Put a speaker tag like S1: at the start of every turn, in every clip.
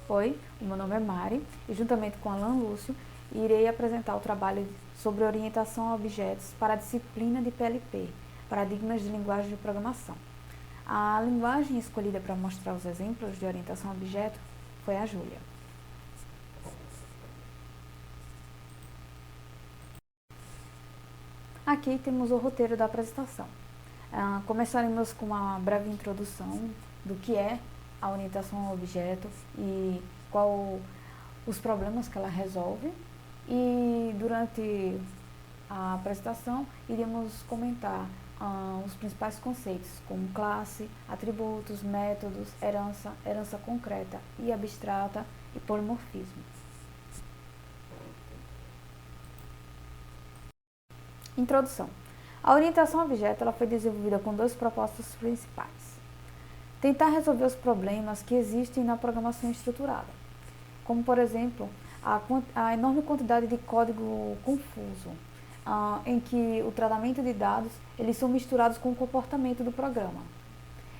S1: Oi, o meu nome é Mari e juntamente com Alan Lúcio irei apresentar o trabalho sobre orientação a objetos para a disciplina de PLP, Paradigmas de Linguagem de Programação. A linguagem escolhida para mostrar os exemplos de orientação a objeto foi a Julia. Aqui temos o roteiro da apresentação. Começaremos com uma breve introdução do que é a orientação a objeto e qual os problemas que ela resolve, e durante a apresentação iremos comentar os principais conceitos como classe, atributos, métodos, herança, herança concreta e abstrata e polimorfismo. Introdução. A orientação a objeto ela foi desenvolvida com dois propósitos principais. Tentar resolver os problemas que existem na programação estruturada, como, por exemplo, a enorme quantidade de código confuso, em que o tratamento de dados eles são misturados com o comportamento do programa,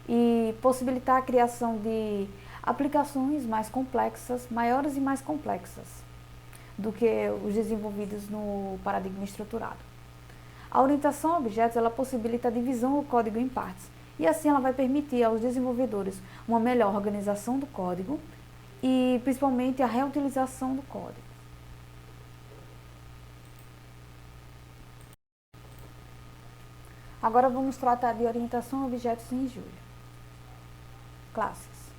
S1: e possibilitar a criação de aplicações mais complexas, maiores e mais complexas do que os desenvolvidos no paradigma estruturado. A orientação a objetos ela possibilita a divisão do código em partes, e assim ela vai permitir aos desenvolvedores uma melhor organização do código e principalmente a reutilização do código. Agora vamos tratar de orientação a objetos em Julia. Classes.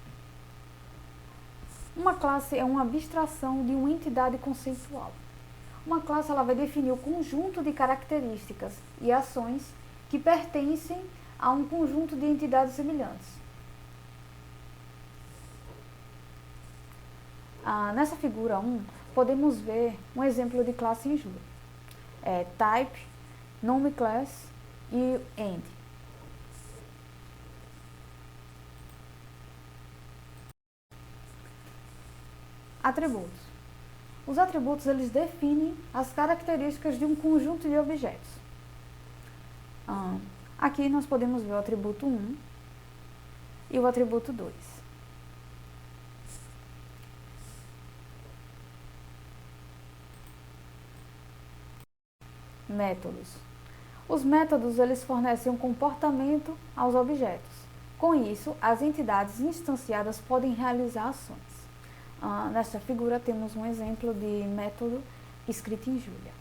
S1: Uma classe é uma abstração de uma entidade conceitual. Uma classe ela vai definir o conjunto de características e ações que pertencem a um conjunto de entidades semelhantes. Nessa figura 1, podemos ver um exemplo de classe em Julia. Type, nome class e end. Atributos. Os atributos eles definem as características de um conjunto de objetos. Aqui nós podemos ver o atributo 1 e o atributo 2. Métodos. Os métodos eles fornecem um comportamento aos objetos. Com isso, as entidades instanciadas podem realizar ações. Nesta figura temos um exemplo de método escrito em Julia.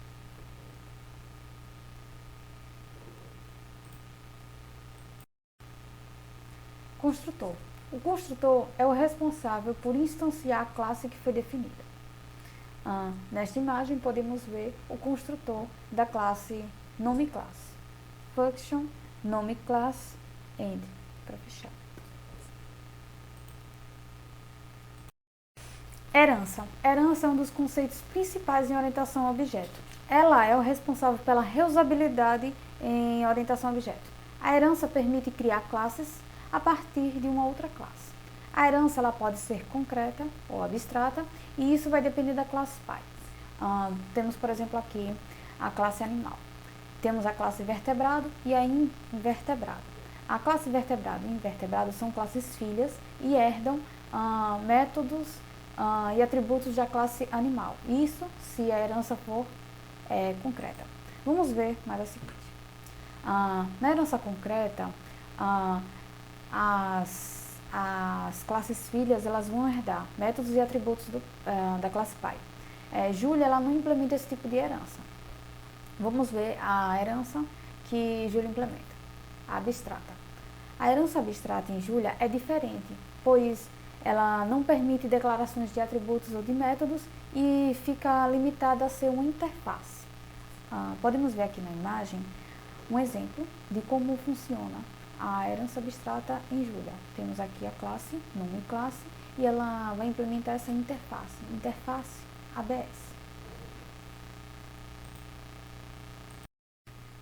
S1: Construtor. O construtor é o responsável por instanciar a classe que foi definida. Nesta imagem podemos ver o construtor da classe nomeClass. Function, nomeClass, end, para fechar. Herança. Herança é um dos conceitos principais em orientação a objeto. Ela é o responsável pela reusabilidade em orientação a objeto. A herança permite criar classes a partir de uma outra classe. A herança ela pode ser concreta ou abstrata, e isso vai depender da classe pai. Temos, por exemplo, aqui a classe animal. Temos a classe vertebrado e a invertebrado. A classe vertebrado e invertebrado são classes filhas e herdam métodos e atributos da classe animal. Isso se a herança for concreta. Vamos ver mais a seguinte. Na herança concreta, as classes filhas elas vão herdar métodos e atributos da classe pai. Julia ela não implementa esse tipo de herança. Vamos ver a herança que Julia implementa, a abstrata. A herança abstrata em Julia é diferente, pois ela não permite declarações de atributos ou de métodos e fica limitada a ser uma interface. Podemos ver aqui na imagem um exemplo de como funciona a herança abstrata em Julia. Temos aqui a classe, nome classe, e ela vai implementar essa interface ABS.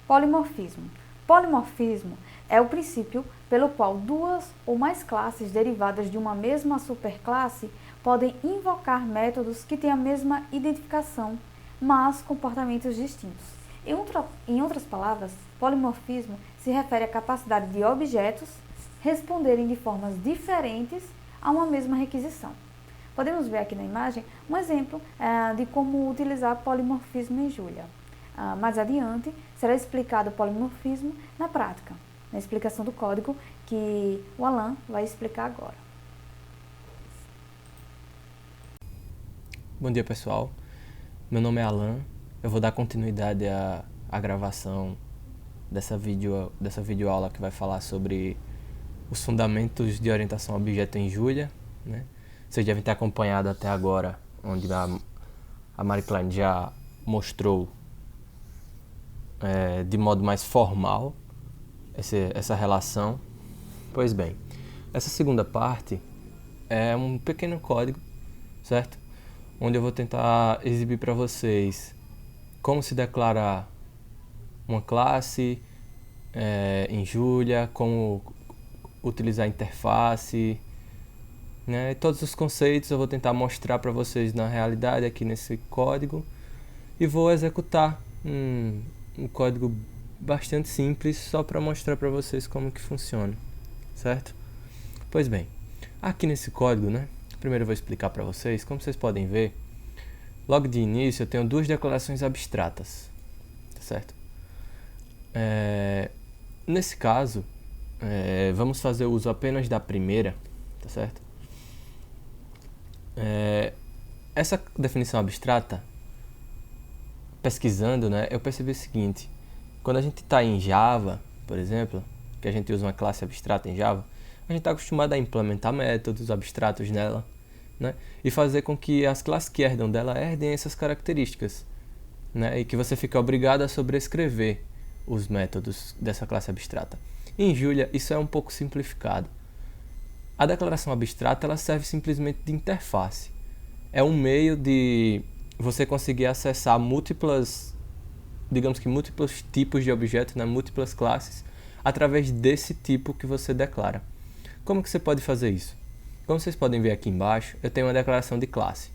S1: Polimorfismo. Polimorfismo é o princípio pelo qual duas ou mais classes derivadas de uma mesma superclasse podem invocar métodos que têm a mesma identificação, mas comportamentos distintos. Em outras palavras, polimorfismo se refere à capacidade de objetos responderem de formas diferentes a uma mesma requisição. Podemos ver aqui na imagem um exemplo de como utilizar polimorfismo em Julia. Mais adiante, será explicado o polimorfismo na prática, na explicação do código que o Alan vai explicar agora.
S2: Bom dia, pessoal. Meu nome é Alan. Eu vou dar continuidade à gravação dessa videoaula que vai falar sobre os fundamentos de orientação a objeto em Julia, né? Vocês devem ter acompanhado até agora, onde a Mari Klein já mostrou de modo mais formal essa relação. Pois bem, essa segunda parte é um pequeno código, certo? Onde eu vou tentar exibir para vocês como se declarar uma classe em Julia, como utilizar a interface, né? E todos os conceitos eu vou tentar mostrar para vocês na realidade aqui nesse código e vou executar um código bastante simples só para mostrar para vocês como que funciona, certo? Pois bem, aqui nesse código, né? Primeiro eu vou explicar para vocês. Como vocês podem ver, logo de início eu tenho duas declarações abstratas, certo? Nesse caso, vamos fazer uso apenas da primeira, tá certo? Essa definição abstrata, pesquisando, né, eu percebi o seguinte: quando a gente está em Java, por exemplo, que a gente usa uma classe abstrata em Java, a gente está acostumado a implementar métodos abstratos nela, né, e fazer com que as classes que herdam dela herdem essas características, né, e que você fica obrigado a sobrescrever os métodos dessa classe abstrata. Em Julia, isso é um pouco simplificado. A declaração abstrata ela serve simplesmente de interface. É um meio de você conseguir acessar múltiplos tipos de objetos, né, múltiplas classes, através desse tipo que você declara. Como que você pode fazer isso? Como vocês podem ver aqui embaixo, eu tenho uma declaração de classe.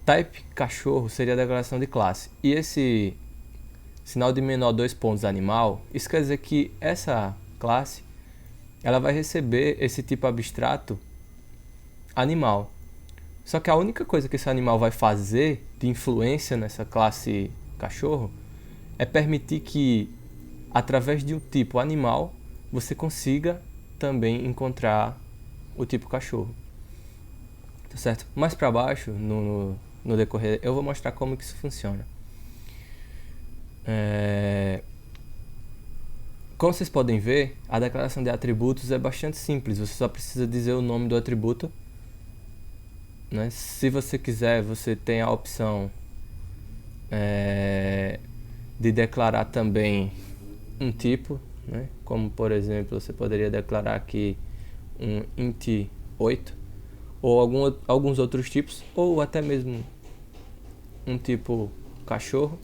S2: Type cachorro seria a declaração de classe. E esse sinal de menor 2 pontos animal, isso quer dizer que essa classe ela vai receber esse tipo abstrato animal. Só que a única coisa que esse animal vai fazer de influência nessa classe cachorro é permitir que, através de um tipo animal, você consiga também encontrar o tipo cachorro. Tá certo? Mais para baixo, no decorrer, eu vou mostrar como que isso funciona. Como vocês podem ver, a declaração de atributos é bastante simples. Você só precisa dizer o nome do atributo, né? Se você quiser, você tem a opção de declarar também um tipo, né? Como por exemplo, você poderia declarar aqui um int 8 ou alguns outros tipos, ou até mesmo um tipo cachorro,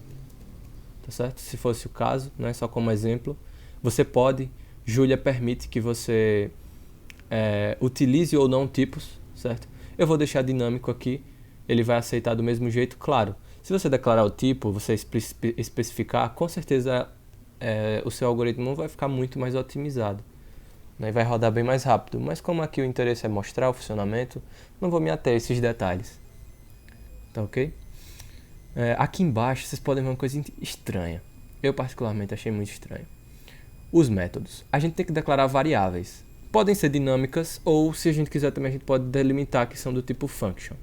S2: tá certo? Se fosse o caso, né? Só como exemplo, você pode, Julia permite que você utilize ou não tipos, certo? Eu vou deixar dinâmico aqui, ele vai aceitar do mesmo jeito, claro. Se você declarar o tipo, você especificar, com certeza o seu algoritmo vai ficar muito mais otimizado, né? E vai rodar bem mais rápido. Mas como aqui o interesse é mostrar o funcionamento, não vou me ater a esses detalhes. Tá ok? Aqui embaixo vocês podem ver uma coisa estranha. Eu particularmente achei muito estranho. Os métodos. A gente tem que declarar variáveis. Podem ser dinâmicas ou, se a gente quiser também, a gente pode delimitar que são do tipo function.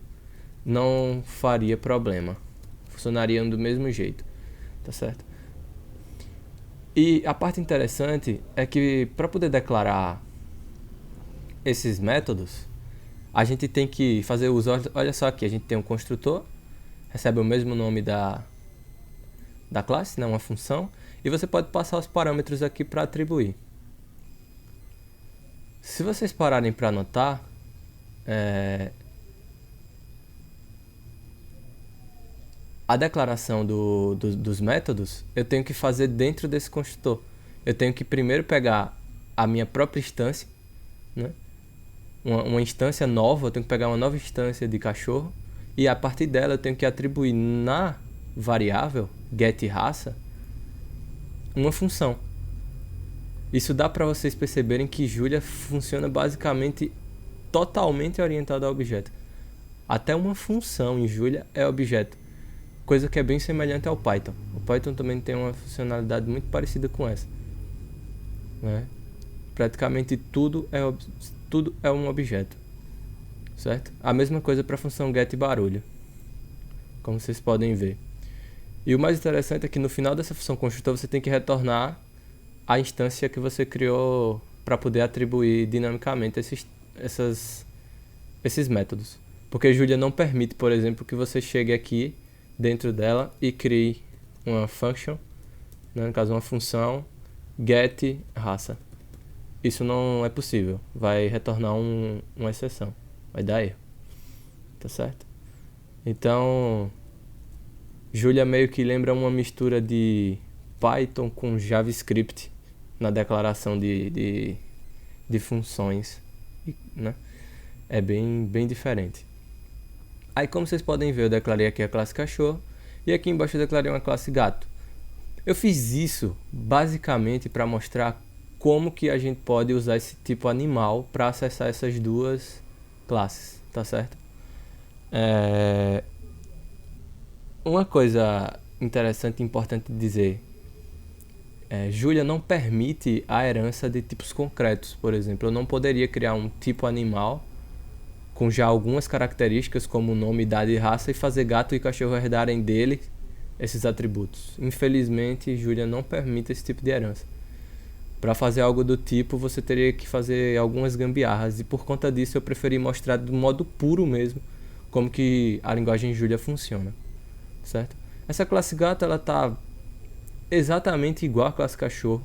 S2: Não faria problema. Funcionariam do mesmo jeito. Tá certo? E a parte interessante é que para poder declarar esses métodos, a gente tem que fazer uso. Olha só aqui, a gente tem um construtor, recebe o mesmo nome da classe, né, uma função, e você pode passar os parâmetros aqui para atribuir. Se vocês pararem para anotar, a declaração dos métodos eu tenho que fazer dentro desse construtor. Eu tenho que primeiro pegar a minha própria instância, né? Uma instância nova, eu tenho que pegar uma nova instância de cachorro, e a partir dela eu tenho que atribuir na variável getRaça uma função. Isso dá para vocês perceberem que Julia funciona basicamente totalmente orientado a objeto. Até uma função em Julia é objeto, coisa que é bem semelhante ao Python. O Python também tem uma funcionalidade muito parecida com essa, né? Praticamente tudo é um objeto, certo? A mesma coisa para a função getBarulho, como vocês podem ver. E o mais interessante é que no final dessa função construtor você tem que retornar a instância que você criou para poder atribuir dinamicamente esses métodos. Porque Julia não permite, por exemplo, que você chegue aqui dentro dela e crie uma function, né, no caso uma função get raça. Isso não é possível, vai retornar uma exceção, vai dar erro, tá certo? Então, Julia meio que lembra uma mistura de Python com JavaScript na declaração de funções, né? É bem diferente. Aí, como vocês podem ver, eu declarei aqui a classe cachorro e aqui embaixo eu declarei uma classe gato. Eu fiz isso basicamente para mostrar como que a gente pode usar esse tipo animal para acessar essas duas classes, tá certo? Uma coisa interessante e importante de dizer, Julia não permite a herança de tipos concretos. Por exemplo, eu não poderia criar um tipo animal com já algumas características como nome, idade e raça e fazer gato e cachorro herdarem dele esses atributos. Infelizmente, Julia não permite esse tipo de herança. Para fazer algo do tipo, você teria que fazer algumas gambiarras e por conta disso eu preferi mostrar do modo puro mesmo como que a linguagem Julia funciona, certo? Essa classe gato, ela tá exatamente igual à classe cachorro,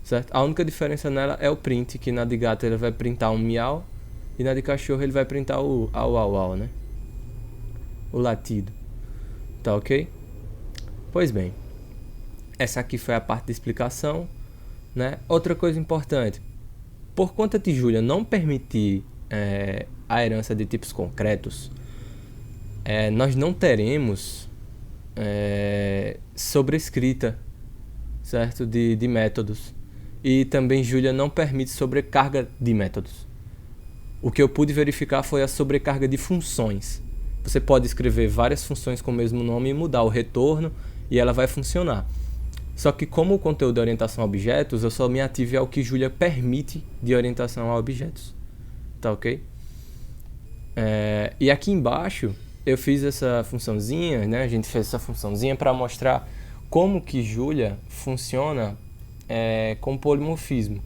S2: certo? A única diferença nela é o print, que na de gato ele vai printar um miau e na de cachorro ele vai printar o au, né? O latido. Tá ok? Pois bem, essa aqui foi a parte de explicação, né? Outra coisa importante, por conta de Julia não permitir a herança de tipos concretos, nós não teremos sobrescrita, certo? De métodos. E também Julia não permite sobrecarga de métodos. O que eu pude verificar foi a sobrecarga de funções. Você pode escrever várias funções com o mesmo nome e mudar o retorno e ela vai funcionar. Só que como o conteúdo é orientação a objetos, eu só me ative ao que Julia permite de orientação a objetos. Tá ok? E aqui embaixo eu fiz essa funçãozinha, né? A gente fez essa funçãozinha para mostrar como que Julia funciona com polimorfismo,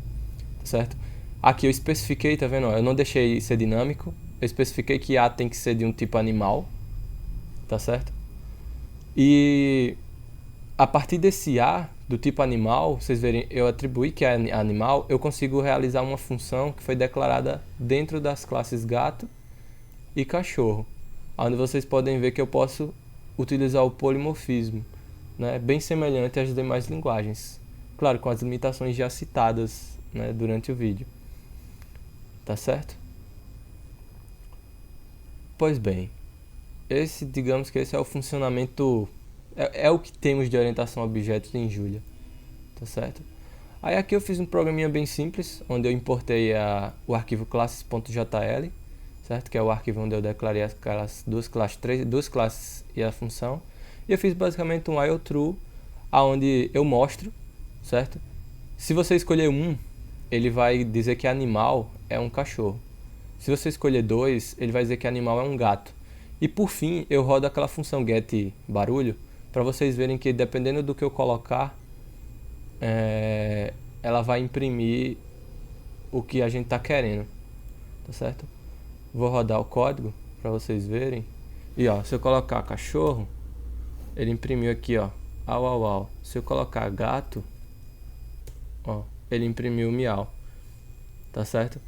S2: certo? Aqui eu especifiquei, tá vendo? Eu não deixei ser dinâmico, eu especifiquei que A tem que ser de um tipo animal, tá certo? E a partir desse A, do tipo animal, vocês verem, eu atribuí que é animal, eu consigo realizar uma função que foi declarada dentro das classes gato e cachorro, onde vocês podem ver que eu posso utilizar o polimorfismo, né, bem semelhante às demais linguagens. Claro, com as limitações já citadas, né, durante o vídeo. Tá certo? Pois bem, digamos que esse é o funcionamento, é o que temos de orientação a objetos em Julia. Tá certo? Aí aqui eu fiz um programinha bem simples, onde eu importei o arquivo classes.jl, certo? Que é o arquivo onde eu declarei aquelas duas classes e a função. E eu fiz basicamente um while true, onde eu mostro, certo? Se você escolher um, ele vai dizer que animal é um cachorro. Se você escolher 2, ele vai dizer que animal é um gato. E por fim, eu rodo aquela função getBarulho, para vocês verem que dependendo do que eu colocar, ela vai imprimir o que a gente está querendo, tá certo? Vou rodar o código para vocês verem. E ó, se eu colocar cachorro, ele imprimiu aqui, ó, au. Se eu colocar gato, ó, ele imprimiu miau, tá certo?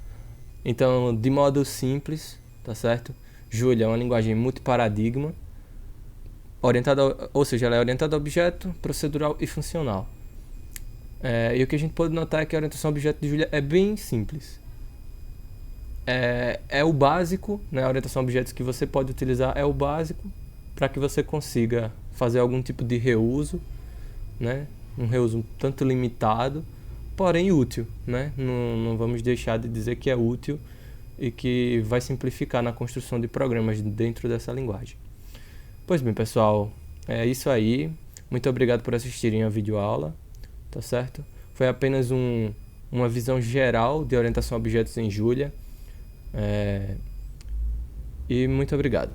S2: Então, de modo simples, tá certo? Julia é uma linguagem multiparadigma, ou seja, ela é orientada a objeto, procedural e funcional. E o que a gente pode notar é que a orientação a objeto de Julia é bem simples. É o básico, né? A orientação a objetos que você pode utilizar é o básico para que você consiga fazer algum tipo de reuso, né? Um reuso um tanto limitado, porém útil, né? Não vamos deixar de dizer que é útil e que vai simplificar na construção de programas dentro dessa linguagem. Pois bem, pessoal, é isso aí. Muito obrigado por assistirem a videoaula, tá certo? Foi apenas uma visão geral de orientação a objetos em Julia. E muito obrigado.